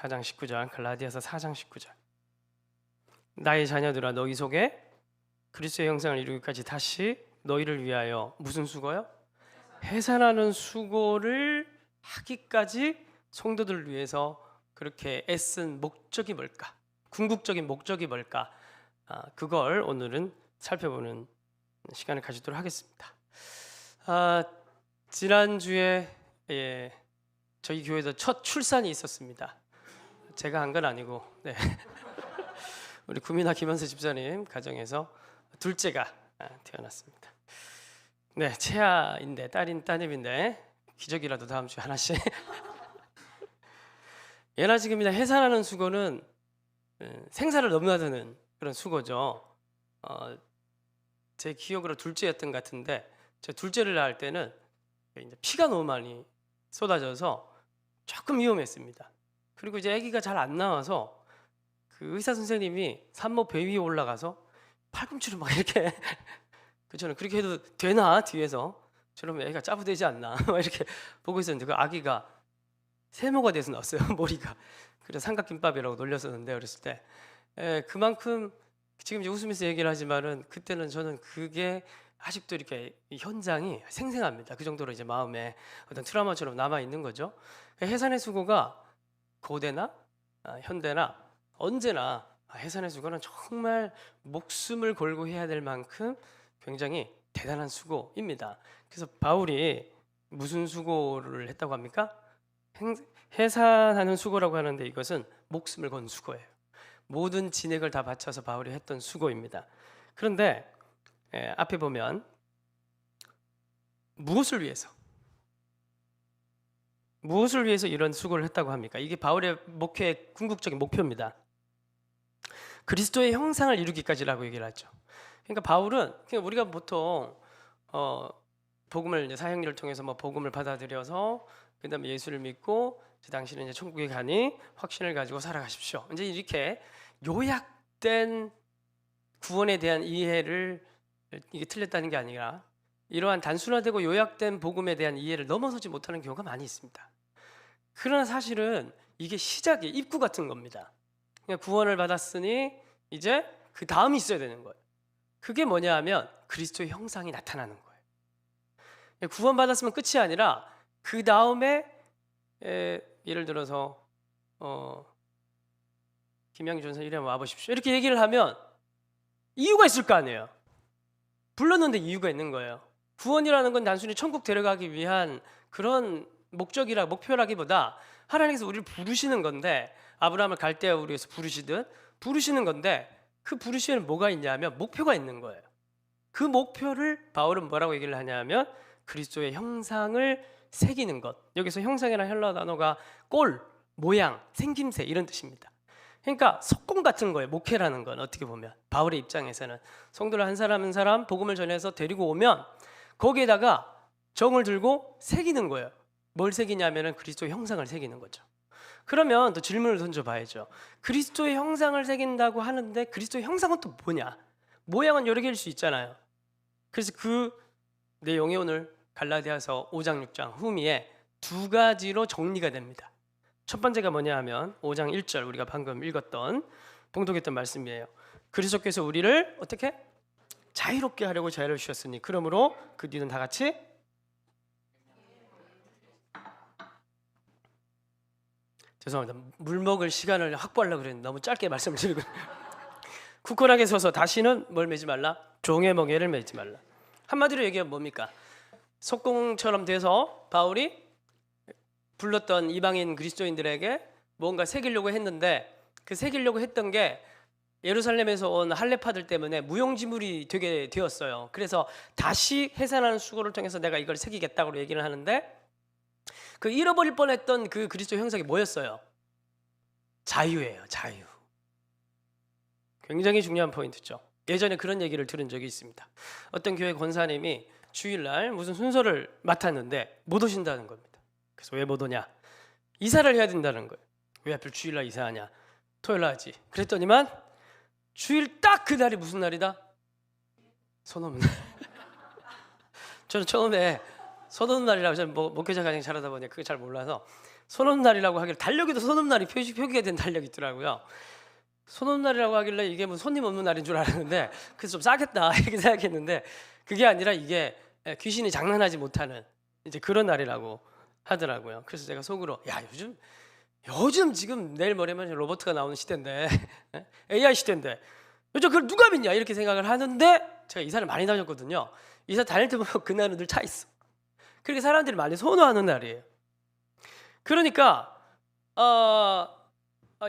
4장 19절, 갈라디아서 4장 19절. 나의 자녀들아 너희 속에 그리스도의 형상을 이루기까지 다시 너희를 위하여 무슨 수고요? 해산하는 수고를 하기까지 성도들을 위해서 그렇게 애쓴 목적이 뭘까? 궁극적인 목적이 뭘까? 그걸 오늘은 살펴보는 시간을 가지도록 하겠습니다. 지난주에 저희 교회에서 첫 출산이 있었습니다. 제가 한 건 아니고 우리 구민아 김현세 집사님 가정에서 둘째가 태어났습니다. 채아인데 따님인데 기적이라도 다음 주에 하나씩. 예나 지금이나 해산하는 수고는 생사를 넘나드는 그런 수고죠. 제 기억으로 둘째였던 것 같은데 제 둘째를 낳을 때는 이제 피가 너무 많이 쏟아져서 조금 위험했습니다. 그리고 이제 아기가 잘 안 나와서 그 의사 선생님이 산모 배 위에 올라가서 팔꿈치로 막 이렇게 저는 그렇게 해도 되나 뒤에서 저러면 애가 짜부되지 않나 막 이렇게 보고 있었는데 그 아기가 세모가 돼서 나왔어요. 머리가. 그래서 삼각김밥이라고 놀렸었는데 어렸을 때 그만큼 지금 이제 웃으면서 얘기를 하지만은 그때는 저는 그게 아직도 이렇게 현장이 생생합니다. 그 정도로 이제 마음에 어떤 트라우마처럼 남아 있는 거죠. 해산의 수고가 고대나 현대나 언제나 해산의 수고는 정말 목숨을 걸고 해야 될 만큼 굉장히 대단한 수고입니다. 그래서 바울이 무슨 수고를 했다고 합니까? 해산하는 수고라고 하는데 이것은 목숨을 건 수고예요. 모든 진액을 다 바쳐서 바울이 했던 수고입니다. 그런데 앞에 보면 무엇을 위해서 이런 수고를 했다고 합니까? 이게 바울의 목회의 궁극적인 목표입니다. 그리스도의 형상을 이루기까지라고 얘기를 하죠. 그러니까 바울은 우리가 보통 복음을 이제 사형리를 통해서 복음을 받아들여서 그다음에 예수를 믿고 당신은 이제 천국에 가니 확신을 가지고 살아가십시오. 이제 이렇게 요약된 구원에 대한 이해를 이게 틀렸다는 게 아니라 이러한 단순화되고 요약된 복음에 대한 이해를 넘어서지 못하는 경우가 많이 있습니다. 그러나 사실은 이게 시작이 입구 같은 겁니다. 그러니까 구원을 받았으니 이제 그 다음이 있어야 되는 거예요. 그게 뭐냐 하면 그리스도의 형상이 나타나는 거예요. 구원 받았으면 끝이 아니라 그 다음에 예를 들어서 김양기 전사 이리 한번 와보십시오 이렇게 얘기를 하면 이유가 있을 거 아니에요. 불렀는데 이유가 있는 거예요. 구원이라는 건 단순히 천국 데려가기 위한 그런 목표라기보다 하나님께서 우리를 부르시는 건데, 아브라함을 갈대아 우리에서 부르시듯 부르시는 건데, 그 부르시에는 뭐가 있냐면 목표가 있는 거예요. 그 목표를 바울은 뭐라고 얘기를 하냐면 그리스도의 형상을 새기는 것. 여기서 형상이라는 헬라 단어가 꼴, 모양, 생김새 이런 뜻입니다. 그러니까 석공 같은 거예요. 목회라는 건 어떻게 보면 바울의 입장에서는 성도를 한 사람 한 사람 복음을 전해서 데리고 오면 거기에다가 정을 들고 새기는 거예요. 뭘 새기냐면은 그리스도의 형상을 새기는 거죠. 그러면 또 질문을 던져봐야죠. 그리스도의 형상을 새긴다고 하는데 그리스도의 형상은 또 뭐냐? 모양은 여러 개일 수 있잖아요. 그래서 그 내용이 오늘 갈라디아서 5장 6장 후미에 두 가지로 정리가 됩니다. 첫 번째가 뭐냐 하면 5장 1절 우리가 방금 읽었던 봉독했던 말씀이에요. 그리스도께서 우리를 어떻게? 자유롭게 하려고 자유를 주셨으니 그러므로 그 뒤는 다 같이 죄송합니다. 물 먹을 시간을 확보하려고 그랬는데 너무 짧게 말씀을 드리고 굳건하게 서서 다시는 뭘 매지 말라? 종의 멍에를 매지 말라. 한마디로 얘기하면 뭡니까? 석공처럼 돼서 바울이 불렀던 이방인 그리스도인들에게 뭔가 새기려고 했는데 그 새기려고 했던 게 예루살렘에서 온 할례파들 때문에 무용지물이 되게 되었어요. 그래서 다시 해산하는 수고를 통해서 내가 이걸 새기겠다고 얘기를 하는데 그 잃어버릴 뻔했던 그 그리스도 형상이 뭐였어요? 자유예요. 자유. 굉장히 중요한 포인트죠. 예전에 그런 얘기를 들은 적이 있습니다. 어떤 교회 권사님이 주일날 무슨 순서를 맡았는데 못 오신다는 겁니다. 그래서 왜 못 오냐? 이사를 해야 된다는 거예요. 왜 하필 주일날 이사하냐? 토요일날 하지. 그랬더니만 주일 딱 그 날이 무슨 날이다? 손 없는 날. 저는 처음에 손 없는 날이라고 저는 목회자 가정 잘하다 보니 그게 잘 몰라서 소놈날이라고 하길래 달력에도 소놈날이 표기가 된 달력이 있더라고요. 소놈날이라고 하길래 이게 뭐 손님 없는 날인 줄 알았는데 그래서 좀 싸겠다 이렇게 생각했는데 그게 아니라 이게 귀신이 장난하지 못하는 이제 그런 날이라고 하더라고요. 그래서 제가 속으로 야 요즘 지금 내일 모레면 로봇가 나오는 시대인데 AI 시대인데 요즘 그걸 누가 믿냐 이렇게 생각을 하는데 제가 이사를 많이 다녔거든요. 이사 다닐 때 보면 그날은 늘 차 있어. 그렇게 사람들이 많이 선호하는 날이에요. 그러니까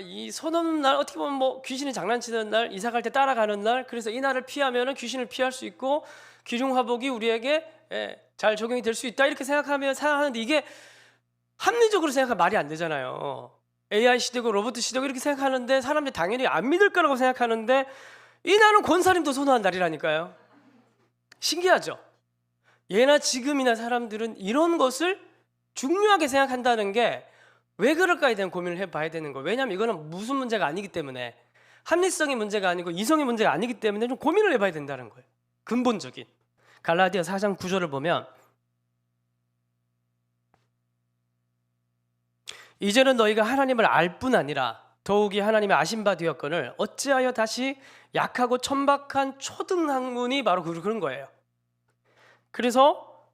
이 선언 날 어떻게 보면 뭐 귀신이 장난치는 날, 이사 갈 때 따라가는 날, 그래서 이 날을 피하면은 귀신을 피할 수 있고 귀중화복이 우리에게 잘 적용이 될 수 있다 이렇게 생각하는데 이게 합리적으로 생각하면 말이 안 되잖아요. AI 시대고 로봇 시대고 이렇게 생각하는데 사람들이 당연히 안 믿을 거라고 생각하는데 이 날은 권사님도 선호한 날이라니까요. 신기하죠? 예나 지금이나 사람들은 이런 것을 중요하게 생각한다는 게 왜 그럴까에 대한 고민을 해봐야 되는 거예요. 왜냐하면 이거는 무슨 문제가 아니기 때문에 합리성의 문제가 아니고 이성의 문제가 아니기 때문에 좀 고민을 해봐야 된다는 거예요. 근본적인 갈라디아 4장 9절을 보면 이제는 너희가 하나님을 알 뿐 아니라 더욱이 하나님의 아신 바 되었거늘 어찌하여 다시 약하고 천박한 초등학문이 바로 그런 거예요. 그래서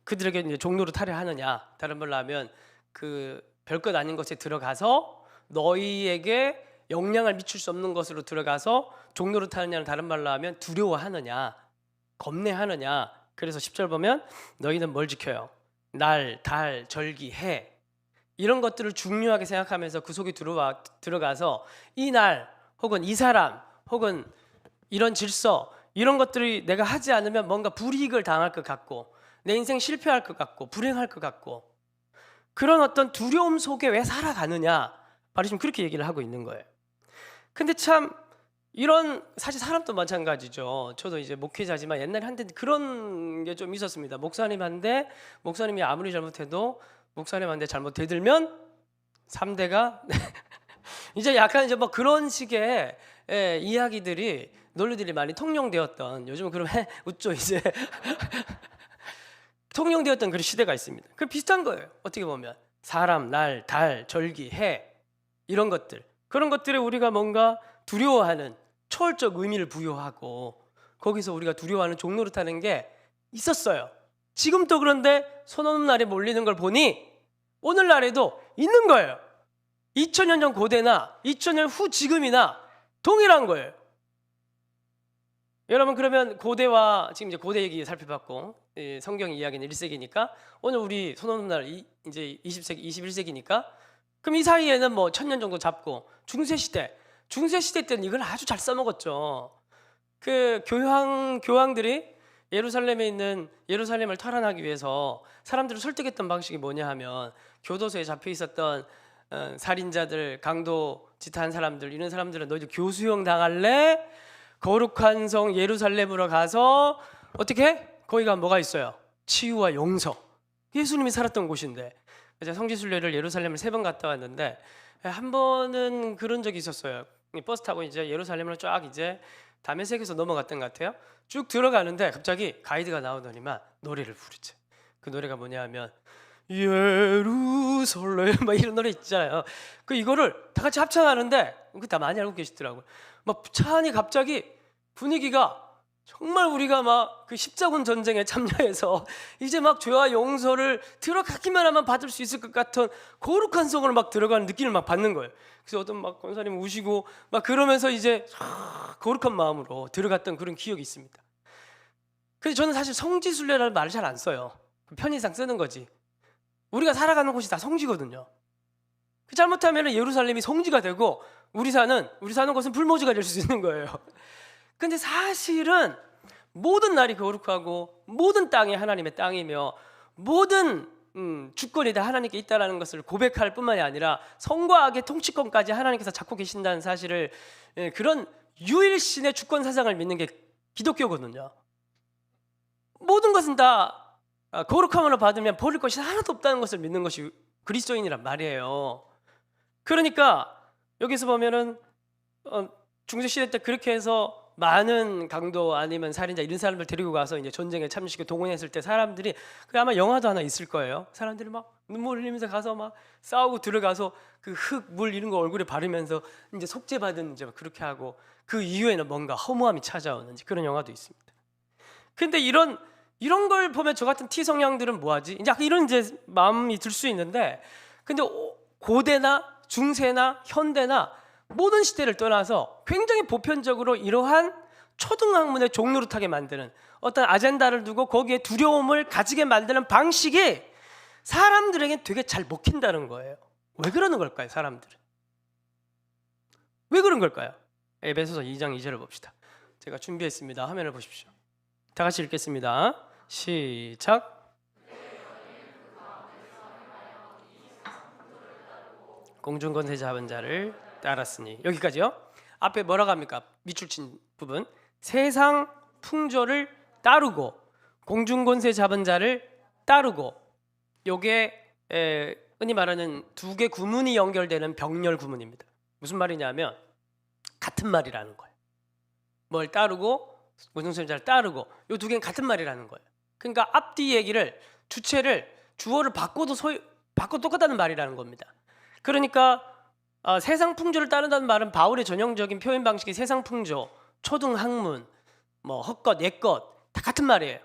그들에게 이제 종로로 타려 하느냐, 다른 말로 하면 그 별것 아닌 것에 들어가서 너희에게 영향을 미칠 수 없는 것으로 들어가서 종로로 타느냐는 다른 말로 하면 두려워하느냐, 겁내하느냐. 그래서 10절 보면 너희는 뭘 지켜요? 날, 달, 절기, 해 이런 것들을 중요하게 생각하면서 그 속에 들어가서 이 날 혹은 이 사람 혹은 이런 질서 이런 것들이 내가 하지 않으면 뭔가 불이익을 당할 것 같고 내 인생 실패할 것 같고 불행할 것 같고 그런 어떤 두려움 속에 왜 살아가느냐 바로 지금 그렇게 얘기를 하고 있는 거예요. 근데 참 이런 사실 사람도 마찬가지죠. 저도 이제 목회자지만 옛날에 한때 그런 게 좀 있었습니다. 목사님한테 목사님이 아무리 잘못해도 목사님한테 잘못 대들면 3대가 이제 약간 이제 뭐 그런 식의 이야기들이 논리들이 많이 통용되었던 요즘은 그럼 웃죠 이제 통용되었던 그런 시대가 있습니다. 그 비슷한 거예요. 어떻게 보면 사람, 날, 달, 절기, 해 이런 것들 그런 것들에 우리가 뭔가 두려워하는 초월적 의미를 부여하고 거기서 우리가 두려워하는 종노릇하는 게 있었어요. 지금도 그런데 손 없는 날에 몰리는 걸 보니 오늘날에도 있는 거예요. 2000년 전 고대나 2000년 후 지금이나 동일한 거예요. 여러분 그러면 고대와 지금 이제 고대 얘기 살펴봤고 성경 이야기는 1세기니까 오늘 우리 손 없는 날 이제 20세기 21세기니까 그럼 이 사이에는 뭐 1000년 정도 잡고 중세시대 때는 이걸 아주 잘 써먹었죠. 그 교황들이 예루살렘에 있는 예루살렘을 탈환하기 위해서 사람들을 설득했던 방식이 뭐냐 하면 교도소에 잡혀 있었던 살인자들, 강도 짓한 사람들 이런 사람들은 너희들 교수형 당할래? 거룩한 성 예루살렘으로 가서 어떻게? 거기가 뭐가 있어요? 치유와 용서. 예수님이 살았던 곳인데 제가 성지순례를 예루살렘을 3번 갔다 왔는데 한 번은 그런 적이 있었어요. 버스 타고 이제 예루살렘으로 쫙 이제 다메섹에서 넘어갔던 것 같아요. 쭉 들어가는데 갑자기 가이드가 나오더니만 노래를 부르지. 그 노래가 뭐냐 하면 예루살렘 막 이런 노래 있잖아요. 그 이거를 다 같이 합창하는데 그 다 많이 알고 계시더라고요. 막 차 안이 갑자기 분위기가 정말 우리가 막 그 십자군 전쟁에 참여해서 이제 막 죄와 용서를 들어가기만 하면 받을 수 있을 것 같은 거룩한 성을 막 들어가는 느낌을 막 받는 거예요. 그래서 어떤 막 권사님 우시고 막 그러면서 이제 거룩한 마음으로 들어갔던 그런 기억이 있습니다. 그래서 저는 사실 성지순례라는 말을 잘 안 써요. 편의상 쓰는 거지. 우리가 살아가는 곳이 다 성지거든요. 잘못하면 예루살렘이 성지가 되고 우리 사는 곳은 불모지가 될 수 있는 거예요. 근데 사실은 모든 날이 거룩하고 모든 땅이 하나님의 땅이며 모든 주권이 다 하나님께 있다는 것을 고백할 뿐만이 아니라 성과 악의 통치권까지 하나님께서 잡고 계신다는 사실을 그런 유일신의 주권 사상을 믿는 게 기독교거든요. 모든 것은 다 거룩함으로 받으면 버릴 것이 하나도 없다는 것을 믿는 것이 그리스도인이란 말이에요. 그러니까 여기서 보면은 중세시대 때 그렇게 해서 많은 강도 아니면 살인자 이런 사람들 데리고 가서 이제 전쟁에 참여시키고 동원했을 때 사람들이 그 아마 영화도 하나 있을 거예요. 사람들이 막 눈물 흘리면서 가서 막 싸우고 들어가서 그 흙, 물 이런 거 얼굴에 바르면서 이제 속죄받은 이제 그렇게 하고 그 이후에는 뭔가 허무함이 찾아오는 그런 영화도 있습니다. 근데 이런 걸 보면 저 같은 T 성향들은 뭐하지? 이제 이런 이제 마음이 들 수 있는데, 근데 고대나 중세나 현대나 모든 시대를 떠나서 굉장히 보편적으로 이러한 초등학문의 종노릇하게 만드는 어떤 아젠다를 두고 거기에 두려움을 가지게 만드는 방식이 사람들에게 되게 잘 먹힌다는 거예요. 왜 그러는 걸까요, 사람들은? 왜 그런 걸까요? 에베소서 2장 2절을 봅시다. 제가 준비했습니다. 화면을 보십시오. 다 같이 읽겠습니다. 시작. 공중권세 잡은 자를 따랐으니, 여기까지요. 앞에 뭐라고 합니까? 밑줄 친 부분. 세상 풍조를 따르고 공중권세 잡은 자를 따르고, 요게 흔히 말하는 두 개 구문이 연결되는 병렬 구문입니다. 무슨 말이냐면 같은 말이라는 거예요. 뭘 따르고 공중권세 자를 따르고, 요 두 개는 같은 말이라는 거예요. 그러니까 앞뒤 얘기를 주체를 주어를 바꿔도 똑같다는 말이라는 겁니다. 그러니까 세상 풍조를 따른다는 말은 바울의 전형적인 표현 방식이 세상 풍조, 초등학문, 뭐 헛것, 옛것 다 같은 말이에요.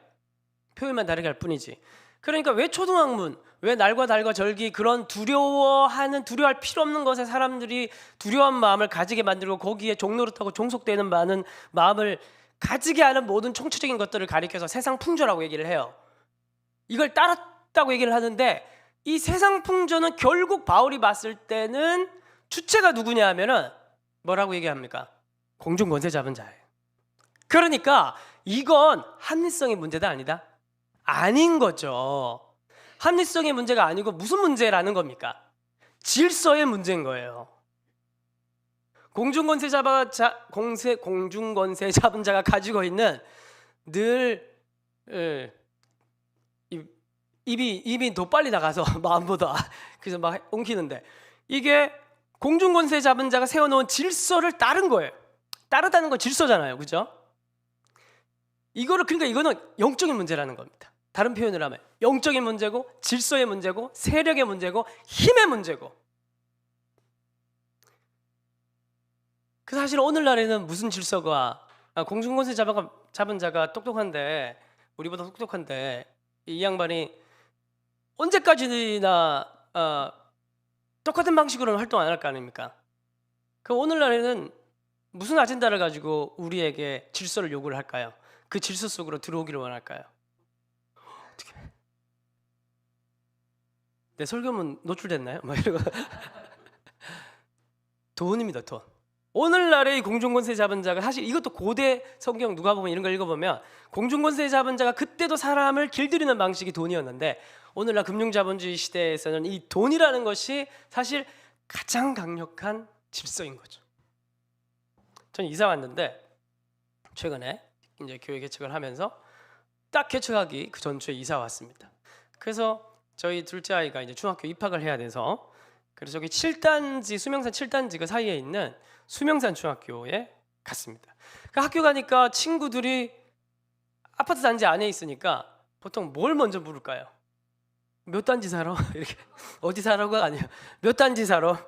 표현만 다르게 할 뿐이지. 그러니까 왜 초등학문, 왜 날과 달과 절기, 그런 두려워할 필요 없는 것에 사람들이 두려운 마음을 가지게 만들고 거기에 종노릇하고 종속되는 많은 마음을 가지게 하는 모든 총체적인 것들을 가리켜서 세상 풍조라고 얘기를 해요. 이걸 따랐다고 얘기를 하는데, 이 세상 풍조는 결국 바울이 봤을 때는 주체가 누구냐 하면은 뭐라고 얘기합니까? 공중권세 잡은 자예요. 그러니까 이건 합리성의 문제다 아니다? 아닌 거죠. 합리성의 문제가 아니고 무슨 문제라는 겁니까? 질서의 문제인 거예요. 공중권세 잡은 자가 가지고 있는 늘 입이 더 빨리 나가서 마음보다 그래서 막 엉키는데, 이게 공중권세 잡은 자가 세워놓은 질서를 따른 거예요. 따르다는 건 질서잖아요, 그죠? 그러니까 이거는 영적인 문제라는 겁니다. 다른 표현을 하면 영적인 문제고 질서의 문제고 세력의 문제고 힘의 문제고. 그 사실 오늘날에는 무슨 질서가, 공중권세 잡은 자가 똑똑한데, 우리보다 똑똑한데 이 양반이 언제까지나 똑같은 방식으로는 활동 안 할 거 아닙니까? 그럼 오늘날에는 무슨 아젠다를 가지고 우리에게 질서를 요구를 할까요? 그 질서 속으로 들어오기를 원할까요? 어떻게? 내 설교문 노출됐나요? 막 이러고. 돈입니다, 돈. 오늘날의 공중권세 잡은 자가, 사실 이것도 고대 성경 누가복음 이런 걸 읽어보면 공중권세 잡은 자가 그때도 사람을 길들이는 방식이 돈이었는데, 오늘날 금융자본주의 시대에서는 이 돈이라는 것이 사실 가장 강력한 질서인 거죠. 저는 이사 왔는데 최근에 이제 교회 개척을 하면서 딱 개척하기 그 전주에 이사 왔습니다. 그래서 저희 둘째 아이가 이제 중학교 입학을 해야 돼서, 그래서 저기 7단지, 수명산 7단지 그 사이에 있는 수명산 중학교에 갔습니다. 그 학교 가니까 친구들이 아파트 단지 안에 있으니까 보통 뭘 먼저 물을까요? 몇 단지 살아? 이렇게. 어디 살아가 아니에요. 몇 단지 살아?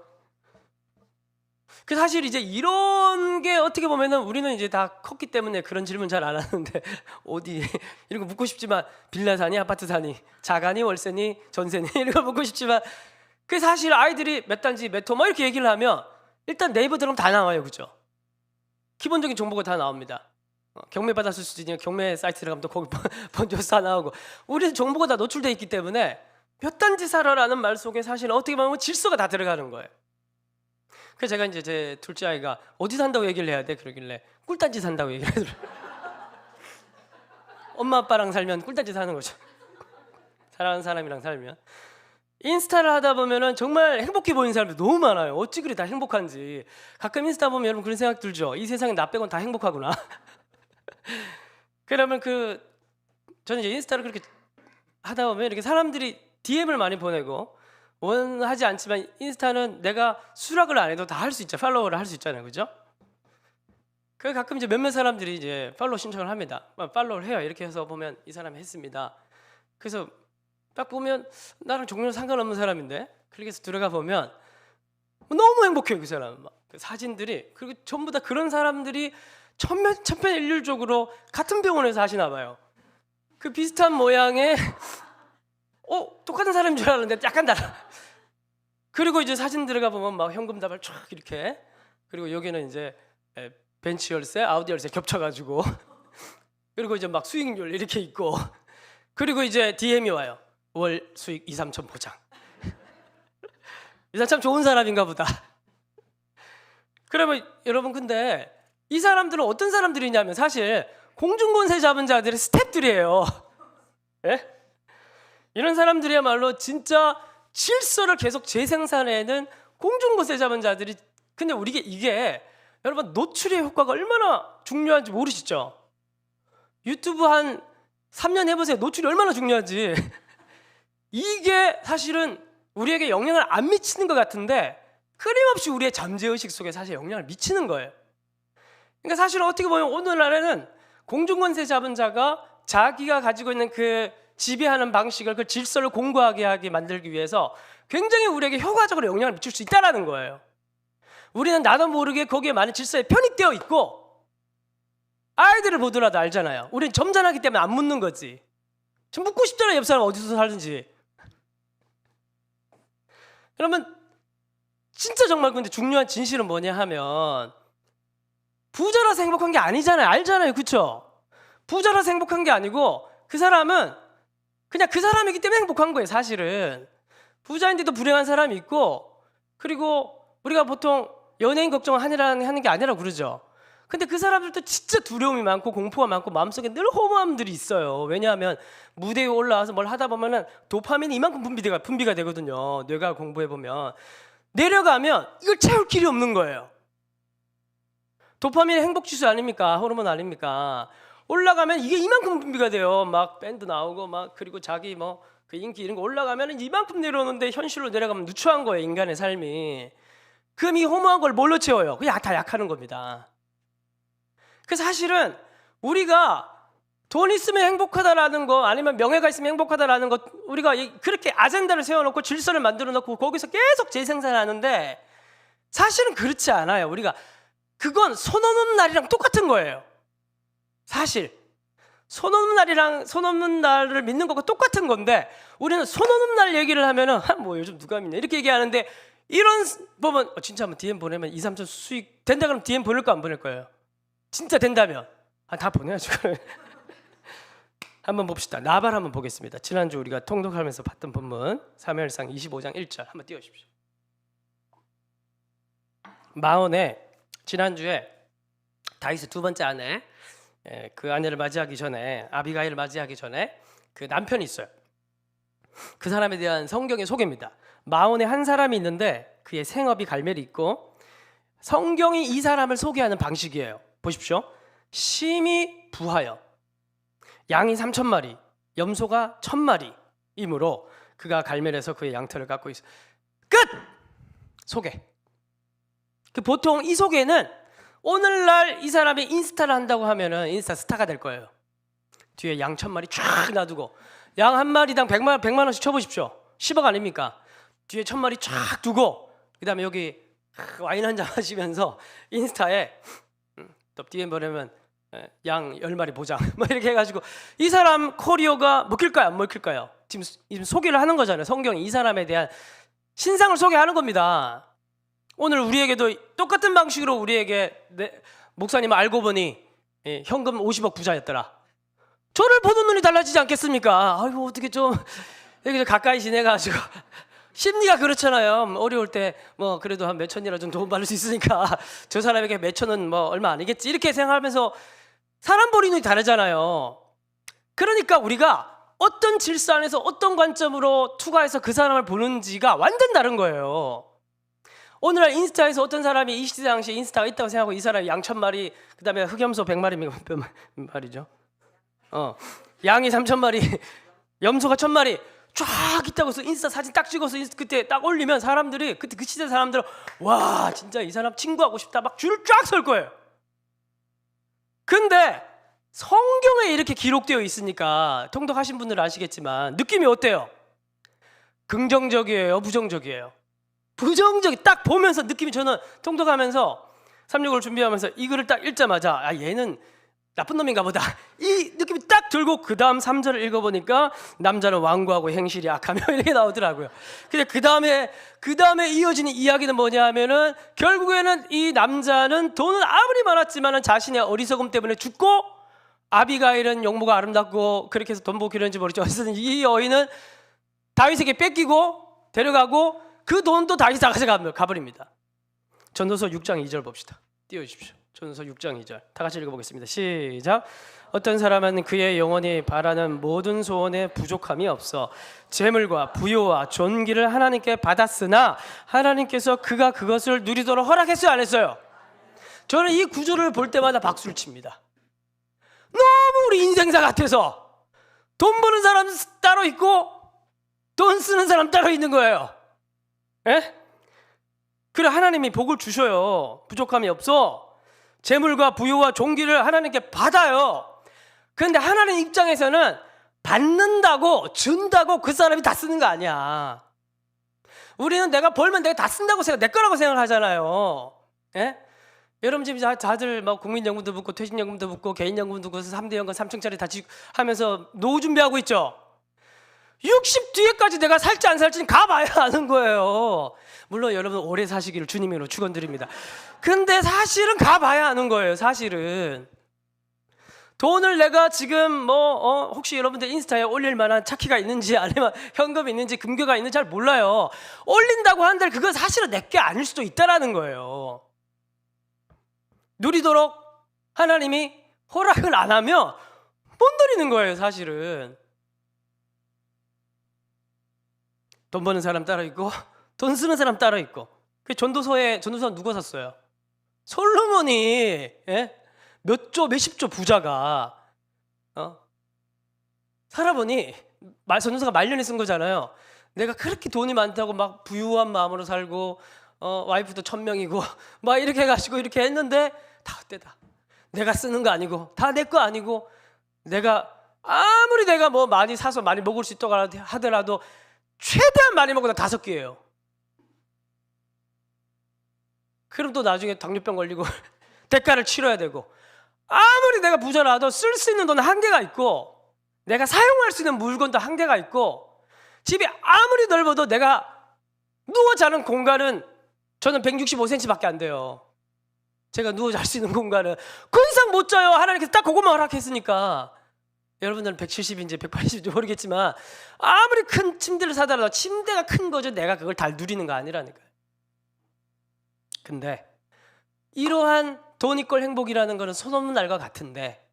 그 사실 이제 이런 게 어떻게 보면은 우리는 이제 다 컸기 때문에 그런 질문 잘 안 하는데, 어디 이런 거 묻고 싶지만, 빌라 사니 아파트 사니 자가니 월세니 전세니 이런 거 묻고 싶지만, 그 사실 아이들이 몇 단지 몇 호 뭐 이렇게 얘기를 하면 일단 네이버 들어가면 다 나와요, 그죠? 기본적인 정보가 다 나옵니다. 경매 받았을 수도 있으니까 경매 사이트 들어가면 또 거기 번져서 다 나오고, 우리 정보가 다 노출돼 있기 때문에 몇 단지 살아라는 말 속에 사실 어떻게 보면 질서가 다 들어가는 거예요. 그래서 제가 이제 제 둘째 아이가 어디 산다고 얘기를 해야 돼? 그러길래 꿀단지 산다고 얘기를 하더라고요. 엄마 아빠랑 살면 꿀단지 사는 거죠. 사랑하는 사람이랑 살면. 인스타를 하다 보면은 정말 행복해 보이는 사람들 너무 많아요. 어찌 그리 다 행복한지. 가끔 인스타 보면 여러분 그런 생각 들죠. 이 세상에 나 빼곤 다 행복하구나. 그러면 저는 이제 인스타를 그렇게 하다 보면 이렇게 사람들이 DM을 많이 보내고, 원하지 않지만 인스타는 내가 수락을 안 해도 다 할 수 있죠. 팔로워를 할 수 있잖아요, 그죠? 그 가끔 이제 몇몇 사람들이 이제 팔로우 신청을 합니다. 팔로우를 해요. 이렇게 해서 보면 이 사람이 했습니다. 그래서 딱 보면 나랑 종류는 상관없는 사람인데 클릭해서 들어가 보면 너무 행복해요. 그 사람 막 그 사진들이. 그리고 전부 다 그런 사람들이 천편일률적으로 같은 병원에서 하시나 봐요. 그 비슷한 모양의 똑같은 사람인 줄 알았는데 약간 달라. 그리고 이제 사진 들어가 보면 막 현금다발 쫙 이렇게, 그리고 여기는 이제 벤츠 열쇠, 아우디 열쇠 겹쳐가지고 그리고 이제 막 수익률 이렇게 있고, 그리고 이제 DM이 와요. 월 수익 2, 3천 보장. 이 사람 참 좋은 사람인가 보다. 그러면 여러분, 근데 이 사람들은 어떤 사람들이냐면 사실 공중권세 잡은 자들의 스태프들이에요. 예? 이런 사람들이야말로 진짜 질서를 계속 재생산해내는 공중권세 잡은 자들이. 근데 이게 여러분, 노출의 효과가 얼마나 중요한지 모르시죠? 유튜브 한 3년 해보세요. 노출이 얼마나 중요한지. 이게 사실은 우리에게 영향을 안 미치는 것 같은데 끊임없이 우리의 잠재의식 속에 사실 영향을 미치는 거예요. 그러니까 사실 어떻게 보면 오늘날에는 공중권세 잡은 자가 자기가 가지고 있는 그 지배하는 방식을, 그 질서를 공고하게 하게 만들기 위해서 굉장히 우리에게 효과적으로 영향을 미칠 수 있다는 거예요. 우리는 나도 모르게 거기에 많은 질서에 편입되어 있고, 아이들을 보더라도 알잖아요. 우리는 점잖하기 때문에 안 묻는 거지. 좀 묻고 싶잖아요. 옆 사람 어디서 살든지. 그러면 진짜 정말 근데 중요한 진실은 뭐냐 하면, 부자라서 행복한 게 아니잖아요. 알잖아요. 그쵸? 부자라서 행복한 게 아니고 그 사람은 그냥 그 사람이기 때문에 행복한 거예요. 사실은 부자인데도 불행한 사람이 있고, 그리고 우리가 보통 연예인 걱정을 하는 게 아니라고 그러죠. 근데 그 사람들도 진짜 두려움이 많고 공포가 많고 마음속에 늘 허무함들이 있어요. 왜냐하면 무대 위에 올라와서 뭘 하다 보면은 도파민이 이만큼 분비가 되거든요. 뇌가 공부해 보면 내려가면 이걸 채울 길이 없는 거예요. 도파민의 행복 지수 아닙니까? 호르몬 아닙니까? 올라가면 이게 이만큼 분비가 돼요. 막 밴드 나오고 막, 그리고 자기 뭐 그 인기 이런 거 올라가면 이만큼 내려오는데 현실로 내려가면 누추한 거예요. 인간의 삶이. 그럼 이 허무한 걸 뭘로 채워요? 그냥 다 약하는 겁니다. 그래서 사실은 우리가 돈 있으면 행복하다라는 거, 아니면 명예가 있으면 행복하다라는 거, 우리가 그렇게 아젠다를 세워놓고 질서를 만들어 놓고 거기서 계속 재생산하는데 사실은 그렇지 않아요. 우리가 그건 손 없는 날이랑 똑같은 거예요. 사실 손 없는 날을 믿는 것과 똑같은 건데, 우리는 손 없는 날 얘기를 하면은 뭐 요즘 누가 믿냐 이렇게 얘기하는데, 이런 보면 진짜 한번 DM 보내면 2, 3천 수익 된다 그러면 DM 보낼까 안 보낼 거예요? 진짜 된다면 다 보내야죠. 한번 봅시다. 나발 한번 보겠습니다. 지난주 우리가 통독하면서 봤던 본문 사무엘상 25장 1절 한번 띄워주십시오. 마온의 지난주에 다윗의 두 번째 아내, 그 아내를 맞이하기 전에, 아비가일을 맞이하기 전에 그 남편이 있어요. 그 사람에 대한 성경의 소개입니다. 마온의 한 사람이 있는데 그의 생업이 갈멜이 있고, 성경이 이 사람을 소개하는 방식이에요. 보십시오. 심히 부하여 양이 3,000마리, 염소가 1,000마리이므로 그가 갈멜에서 그의 양털을 갖고 있어. 끝! 소개. 보통 이 소개는 오늘날 이 사람이 인스타를 한다고 하면은 인스타 스타가 될 거예요. 뒤에 양 1,000마리 쫙 놔두고, 양 한 마리당 100만 원씩 쳐보십시오. 10억 아닙니까? 뒤에 1,000마리 쫙 두고, 그 다음에 여기 와인 한잔 하시면서 인스타에 또 DM 보내면 양 10마리 보장 뭐 이렇게 해가지고, 이 사람 커리어가 먹힐까요 안 먹힐까요? 지금 소개를 하는 거잖아요. 성경이 이 사람에 대한 신상을 소개하는 겁니다. 오늘 우리에게도 똑같은 방식으로 우리에게 목사님 알고 보니 현금 50억 부자였더라. 저를 보는 눈이 달라지지 않겠습니까? 아이고 어떻게 좀 여기 가까이 지내가지고 심리가 그렇잖아요. 어려울 때 뭐 그래도 한 몇천이라 좀 도움 받을 수 있으니까 저 사람에게 몇천은 뭐 얼마 아니겠지 이렇게 생각하면서, 사람 보는 눈이 다르잖아요. 그러니까 우리가 어떤 질서 안에서 어떤 관점으로 투과해서 그 사람을 보는지가 완전 다른 거예요. 오늘날 인스타에서 어떤 사람이 이 시대 당시에 인스타가 있다고 생각하고, 이 사람이 양 1,000마리, 그 다음에 흑염소 100마리 말이죠. 양이 3,000마리, 염소가 1,000마리 쫙 있다고 해서 인스타 사진 딱 찍어서 그때 딱 올리면 사람들이, 그때 그 시대 사람들은 와 진짜 이 사람 친구하고 싶다 막 줄을 쫙 설 거예요. 근데 성경에 이렇게 기록되어 있으니까 통독하신 분들은 아시겠지만 느낌이 어때요? 긍정적이에요, 부정적이에요? 딱 보면서 느낌이, 저는 통독하면서 365를 준비하면서 이 글을 딱 읽자마자 얘는 나쁜 놈인가 보다, 이 느낌이 딱 들고 그 다음 3절을 읽어보니까 남자는 완고하고 행실이 악하며 이렇게 나오더라고요. 근데 그 다음에 이어지는 이야기는 뭐냐 하면은 결국에는 이 남자는 돈은 아무리 많았지만은 자신의 어리석음 때문에 죽고, 아비가일은 용모가 아름답고 그렇게 해서 돈 복이는지 모르죠. 어쨌든 이 여인은 다윗에게 뺏기고 데려가고 그 돈도 다윗이 다 가버립니다. 전도서 6장 2절 봅시다. 띄워주십시오. 전도서 6장 2절 다 같이 읽어보겠습니다. 시작. 어떤 사람은 그의 영혼이 바라는 모든 소원에 부족함이 없어 재물과 부요와 존귀를 하나님께 받았으나 하나님께서 그가 그것을 누리도록 허락했어요, 안 했어요? 저는 이 구절을 볼 때마다 박수를 칩니다. 너무 우리 인생사 같아서 돈 버는 사람 따로 있고 돈 쓰는 사람 따로 있는 거예요. 예? 그래, 하나님이 복을 주셔요. 부족함이 없어. 재물과 부유와 존귀를 하나님께 받아요. 그런데 하나님 입장에서는 받는다고, 준다고 그 사람이 다 쓰는 거 아니야. 우리는 내가 벌면 내가 다 쓴다고 내 거라고 생각하잖아요. 예? 여러분 지금 다들 막 국민연금도 붙고 퇴직연금도 붙고 개인연금도 붙고 3대 연금 3층짜리 다 하면서 노후 준비하고 있죠. 60 뒤에까지 내가 살지 안 살지는 가봐야 아는 거예요. 물론 여러분 오래 사시기를 주님으로 축원드립니다. 근데 사실은 가봐야 아는 거예요. 사실은 돈을 내가 지금 혹시 여러분들 인스타에 올릴 만한 차키가 있는지 아니면 현금이 있는지 금괴가 있는지 잘 몰라요. 올린다고 한들 그건 사실은 내게 아닐 수도 있다라는 거예요. 누리도록 하나님이 허락을 안 하면 못 누리는 거예요. 사실은 돈 버는 사람 따로 있고 돈 쓰는 사람 따로 있고. 그 전도서는 누가 샀어요? 솔로몬이. 예? 몇십 조 부자가 살아보니 전도서가 말년에 쓴 거잖아요. 내가 그렇게 돈이 많다고 막 부유한 마음으로 살고 와이프도 1000명이고 막 이렇게 해가지고 이렇게 했는데 다 헛되다. 내가 쓰는 거 아니고 다 내 거 아니고, 내가 아무리 내가 뭐 많이 사서 많이 먹을 수 있다고 하더라도 최대한 많이 먹어도 5끼예요. 그럼 또 나중에 당뇨병 걸리고 대가를 치러야 되고, 아무리 내가 부자라도 쓸 수 있는 돈은 한계가 있고 내가 사용할 수 있는 물건도 한계가 있고, 집이 아무리 넓어도 내가 누워 자는 공간은 저는 165cm밖에 안 돼요. 제가 누워 잘 수 있는 공간은 그 이상 못 자요. 하나님께서 딱 그것만 허락했으니까. 여러분들은 170인지 180인지 모르겠지만 아무리 큰 침대를 사더라도 침대가 큰 거죠. 내가 그걸 다 누리는 거 아니라니까요. 근데 이러한 돈 있고 행복이라는 거는 손 없는 날과 같은데,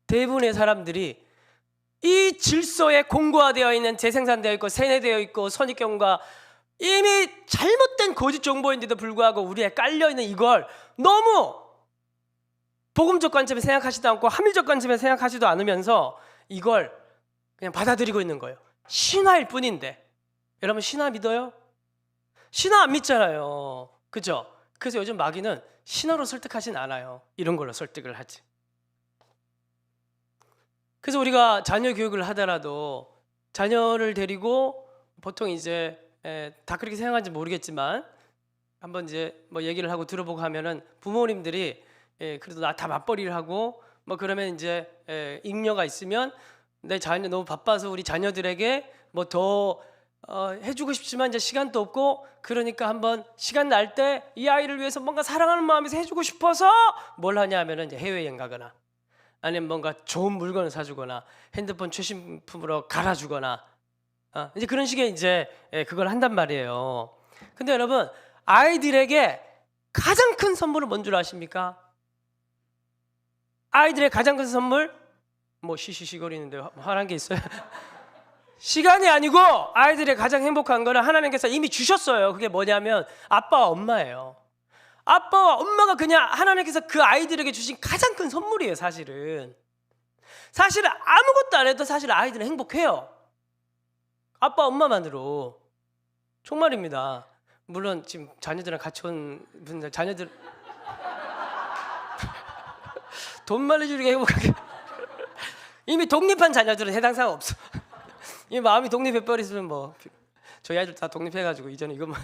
대부분의 사람들이 이 질서에 공고화되어 있는, 재생산되어 있고 세뇌되어 있고 선입견과 이미 잘못된 거짓 정보인데도 불구하고 우리에 깔려있는 이걸 너무 복음적 관점에 생각하지도 않고 합리적 관점에 생각하지도 않으면서 이걸 그냥 받아들이고 있는 거예요. 신화일 뿐인데. 여러분 신화 믿어요? 신화 안 믿잖아요. 그죠? 그래서 요즘 마귀는 신화로 설득하진 않아요. 이런 걸로 설득을 하지. 그래서 우리가 자녀 교육을 하더라도 자녀를 데리고 보통 이제 다 그렇게 생각하는지 모르겠지만 한번 이제 뭐 얘기를 하고 들어보고 하면은 부모님들이 그래도 나 다 맞벌이를 하고 뭐 그러면 이제 잉여가 있으면 내 자녀 너무 바빠서 우리 자녀들에게 뭐 더 해주고 싶지만 이제 시간도 없고, 그러니까 한번 시간 날 때 이 아이를 위해서 뭔가 사랑하는 마음에서 해주고 싶어서 뭘 하냐 하면은 이제 해외여행 가거나 아니면 뭔가 좋은 물건을 사주거나 핸드폰 최신품으로 갈아주거나 이제 그런 식의 이제 그걸 한단 말이에요. 근데 여러분, 아이들에게 가장 큰 선물은 뭔 줄 아십니까? 아이들의 가장 큰 선물? 뭐 시시시거리는데 화난 게 있어요? 시간이 아니고 아이들의 가장 행복한 거는 하나님께서 이미 주셨어요. 그게 뭐냐면 아빠와 엄마예요. 아빠와 엄마가 그냥 하나님께서 그 아이들에게 주신 가장 큰 선물이에요. 사실은 아무것도 안 해도 사실 아이들은 행복해요. 아빠 엄마만으로. 정말입니다. 물론 지금 자녀들이랑 같이 온 분들, 자녀들 돈 많이 주는 게 행복하게. 이미 독립한 자녀들은 해당 사항 없어. 이 마음이 독립해버리면 뭐 저희 아이들 다 독립해가지고 이제는 이것만.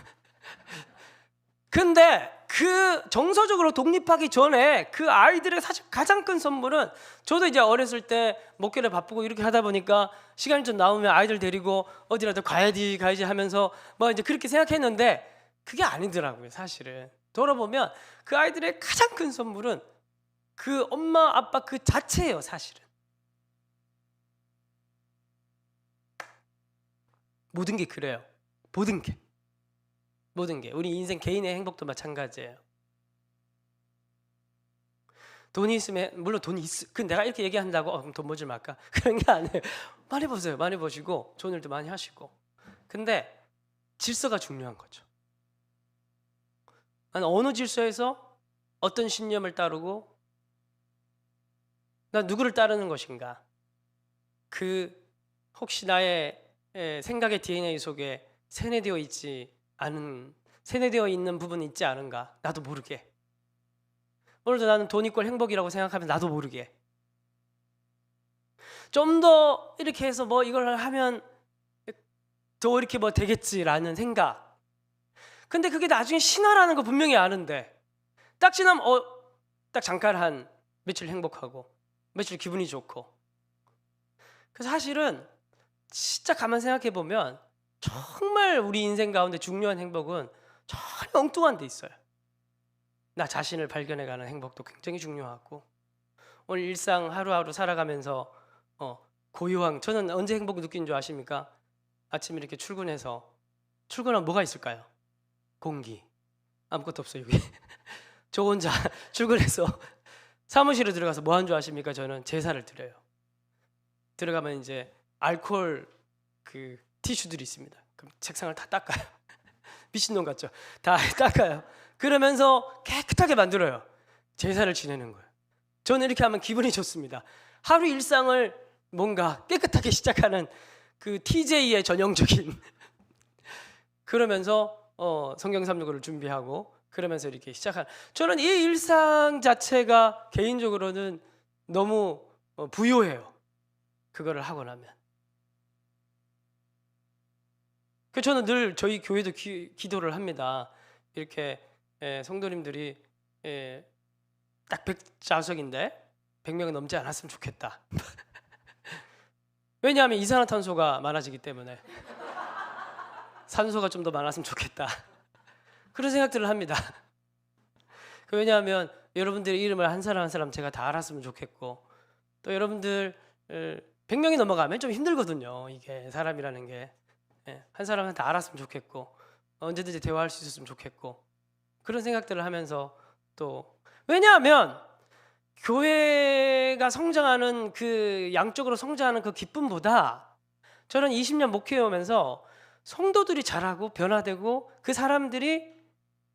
근데 그 정서적으로 독립하기 전에 그 아이들의 사실 가장 큰 선물은, 저도 이제 어렸을 때 목회를 바쁘고 이렇게 하다 보니까 시간이 좀 나오면 아이들 데리고 어디라도 가야지 하면서 뭐 이제 그렇게 생각했는데 그게 아니더라고요. 사실은 돌아보면 그 아이들의 가장 큰 선물은 그 엄마 아빠 그 자체예요. 사실은 모든 게 그래요. 모든 게 우리 인생 개인의 행복도 마찬가지예요. 돈이 있으면, 물론 돈이 그 내가 이렇게 얘기한다고 그럼 돈 모지 말까? 그런 게 아니에요. 많이 버세요. 많이 버시고 좋은 일도 많이 하시고. 근데 질서가 중요한 거죠. 난 어느 질서에서 어떤 신념을 따르고 난 누구를 따르는 것인가, 그 혹시 나의 생각의 DNA 속에 세뇌되어 있는 부분이 있지 않은가, 나도 모르게. 오늘도 나는 돈 이꼴 행복이라고 생각하면 나도 모르게 좀 더 이렇게 해서 뭐 이걸 하면 더 이렇게 뭐 되겠지라는 생각. 근데 그게 나중에 신화라는 거 분명히 아는데 딱 지나면 딱 잠깐 한 며칠 행복하고 며칠 기분이 좋고. 그래서 사실은 진짜 가만 생각해 보면 정말 우리 인생 가운데 중요한 행복은 전혀 엉뚱한 데 있어요. 나 자신을 발견해가는 행복도 굉장히 중요하고, 오늘 일상 하루하루 살아가면서 고요한, 저는 언제 행복을 느끼는 줄 아십니까? 아침에 이렇게 출근하면 뭐가 있을까요? 공기. 아무것도 없어요 여기. 저 혼자 출근해서 사무실에 들어가서 뭐 하는 줄 아십니까? 저는 제사를 드려요. 들어가면 이제 알코올 그 티슈들이 있습니다. 그럼 책상을 다 닦아요. 미친놈 같죠? 다 닦아요. 그러면서 깨끗하게 만들어요. 제사를 지내는 거예요. 저는 이렇게 하면 기분이 좋습니다. 하루 일상을 뭔가 깨끗하게 시작하는 그 TJ의 전형적인 그러면서 성경 365를 준비하고 그러면서 이렇게 시작하는, 저는 이 일상 자체가 개인적으로는 너무 부유해요. 그거를 하고 나면. 그 저는 늘 저희 교회도 기도를 합니다. 이렇게 성도님들이 딱 100좌석인데 100명이 넘지 않았으면 좋겠다. 왜냐하면 이산화탄소가 많아지기 때문에 산소가 좀 더 많았으면 좋겠다. 그런 생각들을 합니다. 왜냐하면 여러분들의 이름을 한 사람 한 사람 제가 다 알았으면 좋겠고, 또 여러분들 100명이 넘어가면 좀 힘들거든요. 이게 사람이라는 게 한 사람한테 다 알았으면 좋겠고 언제든지 대화할 수 있었으면 좋겠고, 그런 생각들을 하면서, 또 왜냐하면 교회가 성장하는 그 양쪽으로 성장하는 그 기쁨보다 저는 20년 목회해 오면서 성도들이 자라고 변화되고 그 사람들이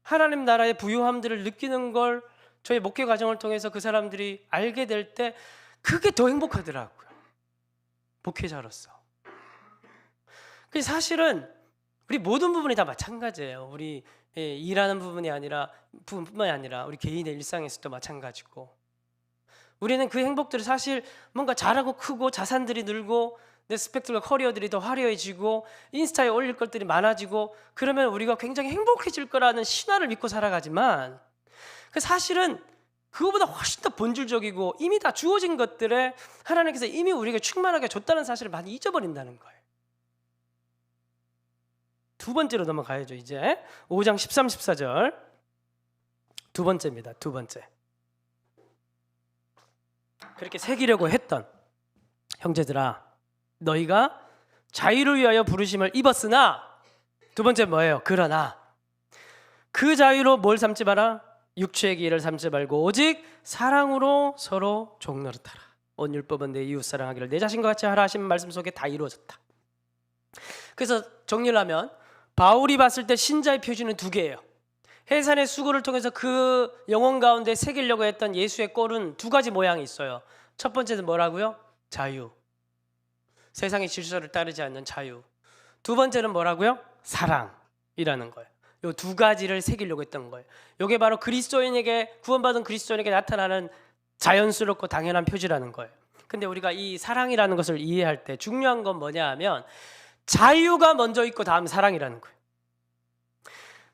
하나님 나라의 부유함들을 느끼는 걸 저희 목회 과정을 통해서 그 사람들이 알게 될 때 그게 더 행복하더라고요. 목회자로서. 사실은 우리 모든 부분이 다 마찬가지예요. 우리 일하는 부분뿐만이 아니라 우리 개인의 일상에서도 마찬가지고, 우리는 그 행복들을 사실 뭔가 잘하고 크고 자산들이 늘고 내 스펙들과 커리어들이 더 화려해지고 인스타에 올릴 것들이 많아지고 그러면 우리가 굉장히 행복해질 거라는 신화를 믿고 살아가지만, 사실은 그거보다 훨씬 더 본질적이고 이미 다 주어진 것들에 하나님께서 이미 우리에게 충만하게 줬다는 사실을 많이 잊어버린다는 거예요. 두 번째로 넘어가야죠. 이제 5장 13, 14절 두 번째입니다. 두 번째. 그렇게 새기려고 했던 형제들아, 너희가 자유를 위하여 부르심을 입었으나, 두 번째 뭐예요? 그러나 그 자유로 뭘 삼지 마라? 육체의 기회를 삼지 말고 오직 사랑으로 서로 종노릇하라. 온 율법은 내 이웃 사랑하기를 내 자신과 같이 하라 하신 말씀 속에 다 이루어졌다. 그래서 정리를 하면 바울이 봤을 때 신자의 표준은 두 개예요. 해산의 수고를 통해서 그 영혼 가운데 새기려고 했던 예수의 꼴은 두 가지 모양이 있어요. 첫 번째는 뭐라고요? 자유. 세상의 질서를 따르지 않는 자유. 두 번째는 뭐라고요? 사랑이라는 거예요. 이 두 가지를 새기려고 했던 거예요. 이게 바로 그리스도인에게, 구원받은 그리스도인에게 나타나는 자연스럽고 당연한 표지라는 거예요. 근데 우리가 이 사랑이라는 것을 이해할 때 중요한 건 뭐냐 하면 자유가 먼저 있고 다음 사랑이라는 거예요.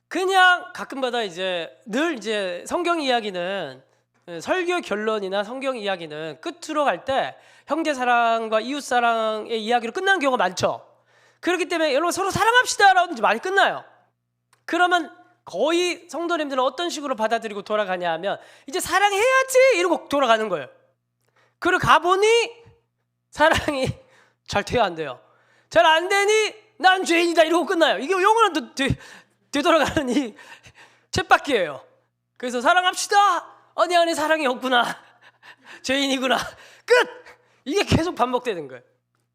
그냥 가끔마다 늘 성경 이야기는, 설교 결론이나 성경 이야기는 끝으로 갈 때 형제 사랑과 이웃 사랑의 이야기로 끝나는 경우가 많죠. 그렇기 때문에 여러분 서로 사랑합시다라고 많이 끝나요. 그러면 거의 성도님들은 어떤 식으로 받아들이고 돌아가냐 하면 이제 사랑해야지 이러고 돌아가는 거예요. 그리고 가보니 사랑이 잘 돼요, 안 돼요? 잘 안 되니 난 죄인이다 이러고 끝나요. 이게 영원한 되돌아가는 이 쳇바퀴예요. 그래서 사랑합시다. 내 안에 사랑이 없구나. 죄인이구나. 끝! 이게 계속 반복되는 거예요.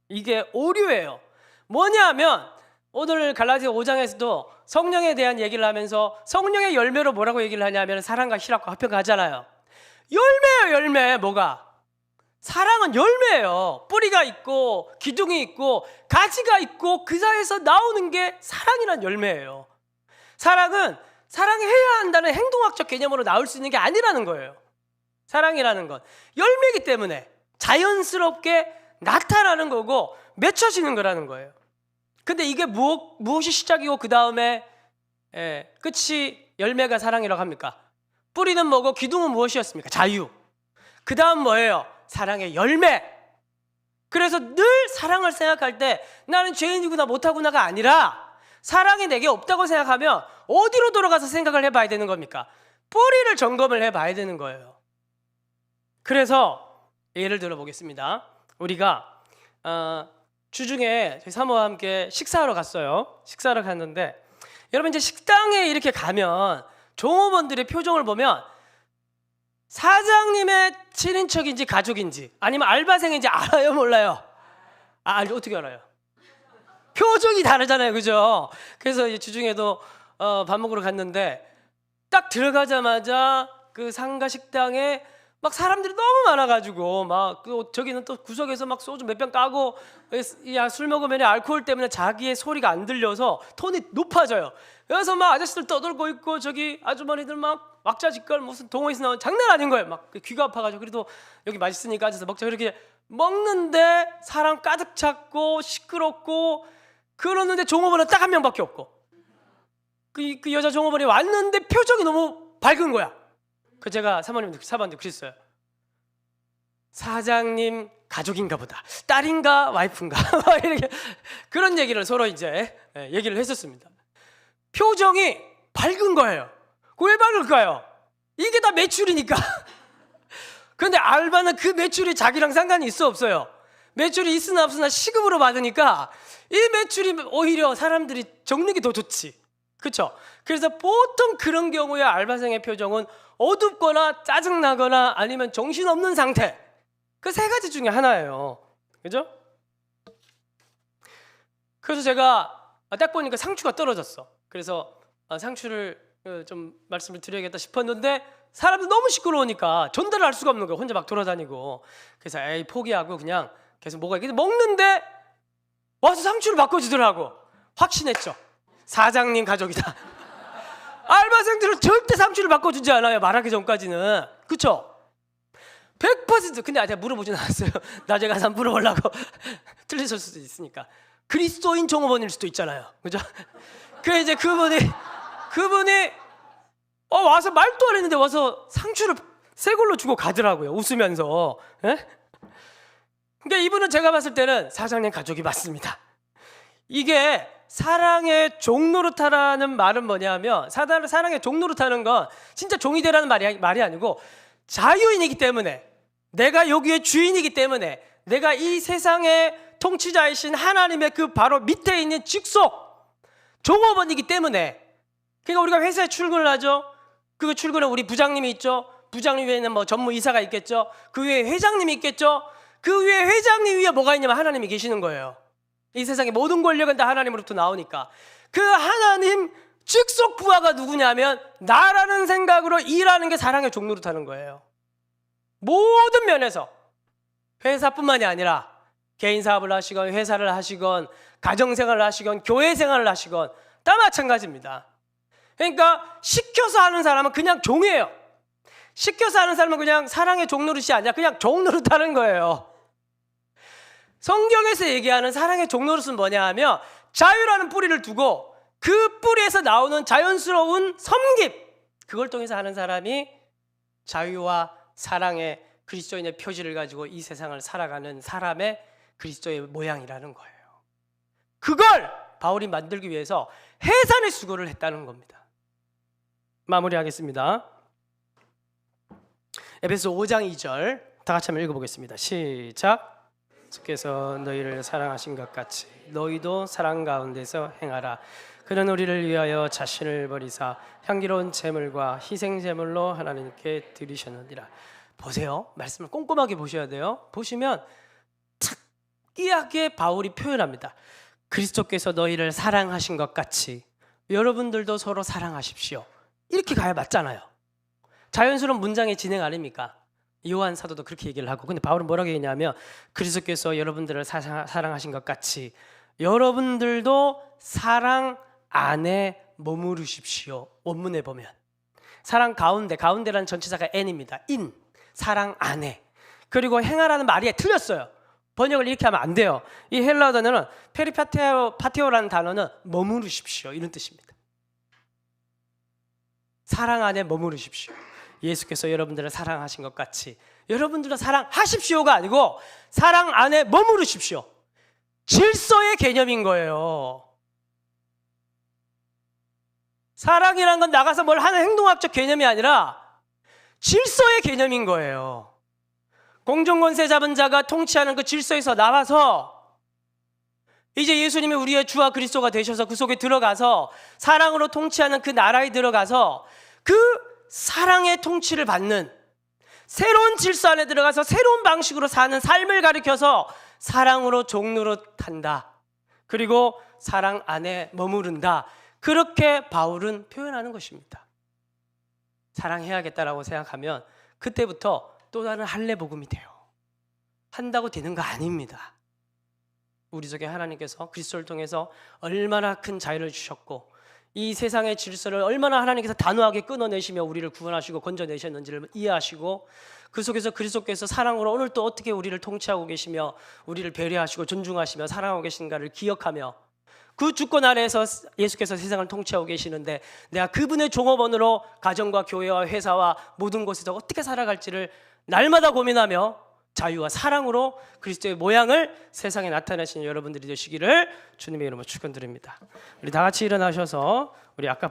이게 오류예요. 뭐냐 하면 오늘 갈라디아 5장에서도 성령에 대한 얘기를 하면서 성령의 열매로 뭐라고 얘기를 하냐면 사랑과 희락과 화평과 하잖아요. 열매예요, 열매. 뭐가? 사랑은 열매예요. 뿌리가 있고 기둥이 있고 가지가 있고 그 사이에서 나오는 게 사랑이란 열매예요. 사랑은 사랑해야 한다는 행동학적 개념으로 나올 수 있는 게 아니라는 거예요. 사랑이라는 건 열매이기 때문에 자연스럽게 나타나는 거고 맺혀지는 거라는 거예요. 근데 이게 무엇이 시작이고 그 다음에 끝이 열매가 사랑이라고 합니까? 뿌리는 뭐고 기둥은 무엇이었습니까? 자유. 그 다음 뭐예요? 사랑의 열매. 그래서 늘 사랑을 생각할 때 나는 죄인이구나 못하구나가 아니라 사랑이 내게 없다고 생각하면 어디로 돌아가서 생각을 해봐야 되는 겁니까? 뿌리를 점검을 해봐야 되는 거예요. 그래서 예를 들어 보겠습니다. 우리가 주중에 저희 사모와 함께 식사하러 갔어요. 식사하러 갔는데 여러분 이제 식당에 이렇게 가면 종업원들의 표정을 보면 사장님의 친인척인지 가족인지 아니면 알바생인지 알아요, 몰라요? 어떻게 알아요? 표정이 다르잖아요, 그죠? 그래서 이제 주중에도 밥 먹으러 갔는데 딱 들어가자마자 그 상가 식당에 막 사람들이 너무 많아가지고 막 저기는 또 구석에서 막 소주 몇 병 까고 야 술 먹으면 알코올 때문에 자기의 소리가 안 들려서 톤이 높아져요. 그래서 막 아저씨들 떠들고 있고 저기 아주머니들 막 왁자지껄 무슨 동호회에서 나온 장난 아닌 거예요. 막 귀가 아파가지고 그래도 여기 맛있으니까 앉아서 먹자 그렇게 먹는데 사람 가득 찼고 시끄럽고 그러는데 종업원은 딱 한 명밖에 없고 그 여자 종업원이 왔는데 표정이 너무 밝은 거야. 그 제가 사모님한테 그랬어요. 사장님 가족인가 보다. 딸인가 와이프인가 이렇게 그런 얘기를 서로 이제 얘기를 했었습니다. 표정이 밝은 거예요. 왜 밝을까요? 이게 다 매출이니까. 그런데 알바는 그 매출이 자기랑 상관이 있어 없어요? 매출이 있으나 없으나 시급으로 받으니까 이 매출이 오히려 사람들이 적는 게 더 좋지. 그렇죠? 그래서 보통 그런 경우에 알바생의 표정은 어둡거나 짜증나거나 아니면 정신없는 상태. 그 세 가지 중에 하나예요. 그죠? 그래서 제가 딱 보니까 상추가 떨어졌어. 그래서 상추를 좀 말씀을 드려야겠다 싶었는데 사람들 너무 시끄러우니까 전달을 할 수가 없는 거예요. 혼자 막 돌아다니고. 그래서 포기하고 그냥 계속 먹는데 와서 상추를 바꿔주더라고. 확신했죠. 사장님 가족이다. 알바생들은 절대 상추를 바꿔주지 않아요. 말하기 전까지는. 그쵸? 100% 근데 제가 물어보진 않았어요. 나중에 가서 물어보려고. 틀리실 수도 있으니까. 그리스도인 종업원일 수도 있잖아요. 그죠? 그 이제 그분이 와서 말도 안 했는데 와서 상추를 새 걸로 주고 가더라고요. 웃으면서. 그러니까 이분은 제가 봤을 때는 사장님 가족이 맞습니다. 이게 사랑의 종노릇하라는 말은 뭐냐면 사랑의 종노릇하는 건 진짜 종이 되라는 말이 아니고 자유인이기 때문에 내가 여기의 주인이기 때문에 내가 이 세상의 통치자이신 하나님의 그 바로 밑에 있는 직속 종업원이기 때문에 그러니까 우리가 회사에 출근을 하죠. 그 출근에 우리 부장님이 있죠. 부장님 외에는 뭐 전무이사가 있겠죠. 그 외에 회장님이 있겠죠. 그 위에 회장님 위에 뭐가 있냐면 하나님이 계시는 거예요. 이 세상의 모든 권력은 다 하나님으로부터 나오니까 그 하나님 직속 부하가 누구냐면 나라는 생각으로 일하는 게 사랑의 종노릇하는 거예요. 모든 면에서 회사뿐만이 아니라 개인 사업을 하시건 회사를 하시건 가정생활을 하시건 교회생활을 하시건 다 마찬가지입니다. 그러니까 시켜서 하는 사람은 그냥 종이에요. 시켜서 하는 삶은 그냥 사랑의 종노릇이 아니라 그냥 종노릇 하는 거예요. 성경에서 얘기하는 사랑의 종노릇은 뭐냐 하면 자유라는 뿌리를 두고 그 뿌리에서 나오는 자연스러운 섬김, 그걸 통해서 하는 사람이 자유와 사랑의 그리스도인의 표지를 가지고 이 세상을 살아가는 사람의 그리스도의 모양이라는 거예요. 그걸 바울이 만들기 위해서 해산의 수고를 했다는 겁니다. 마무리하겠습니다. 에베소 5장 2절 다 같이 한번 읽어보겠습니다. 시작. 주께서 너희를 사랑하신 것 같이 너희도 사랑 가운데서 행하라. 그는 우리를 위하여 자신을 버리사 향기로운 제물과 희생 제물로 하나님께 드리셨느니라. 보세요. 말씀을 꼼꼼하게 보셔야 돼요. 보시면 특이하게 바울이 표현합니다. 그리스도께서 너희를 사랑하신 것 같이 여러분들도 서로 사랑하십시오. 이렇게 가야 맞잖아요. 자연스러운 문장의 진행 아닙니까? 요한 사도도 그렇게 얘기를 하고, 근데 바울은 뭐라고 얘기냐면 그리스도께서 여러분들을 사랑하신 것 같이 여러분들도 사랑 안에 머무르십시오. 원문에 보면 사랑 가운데라는 전치사가 n입니다. in, 사랑 안에. 그리고 행하라는 말이 틀렸어요. 번역을 이렇게 하면 안 돼요. 이 헬라어 단어는 페리파테오라는 단어는 머무르십시오 이런 뜻입니다. 사랑 안에 머무르십시오. 예수께서 여러분들을 사랑하신 것 같이 여러분들도 사랑하십시오가 아니고 사랑 안에 머무르십시오. 질서의 개념인 거예요. 사랑이란 건 나가서 뭘 하는 행동학적 개념이 아니라 질서의 개념인 거예요. 공정권세 잡은 자가 통치하는 그 질서에서 나와서 이제 예수님이 우리의 주와 그리스도가 되셔서 그 속에 들어가서 사랑으로 통치하는 그 나라에 들어가서 그 사랑의 통치를 받는 새로운 질서 안에 들어가서 새로운 방식으로 사는 삶을 가리켜서 사랑으로 종노릇한다. 그리고 사랑 안에 머무른다. 그렇게 바울은 표현하는 것입니다. 사랑해야겠다라고 생각하면 그때부터 또 다른 할례복음이 돼요. 한다고 되는 거 아닙니다. 우리 속에 하나님께서 그리스도를 통해서 얼마나 큰 자유를 주셨고 이 세상의 질서를 얼마나 하나님께서 단호하게 끊어내시며 우리를 구원하시고 건져내셨는지를 이해하시고 그 속에서 그리스도께서 사랑으로 오늘 또 어떻게 우리를 통치하고 계시며 우리를 배려하시고 존중하시며 사랑하고 계신가를 기억하며 그 주권 아래에서 예수께서 세상을 통치하고 계시는데 내가 그분의 종업원으로 가정과 교회와 회사와 모든 곳에서 어떻게 살아갈지를 날마다 고민하며 자유와 사랑으로 그리스도의 모양을 세상에 나타내시는 여러분들이 되시기를 주님의 이름으로 축원드립니다. 우리 다 같이 일어나셔서 우리 아까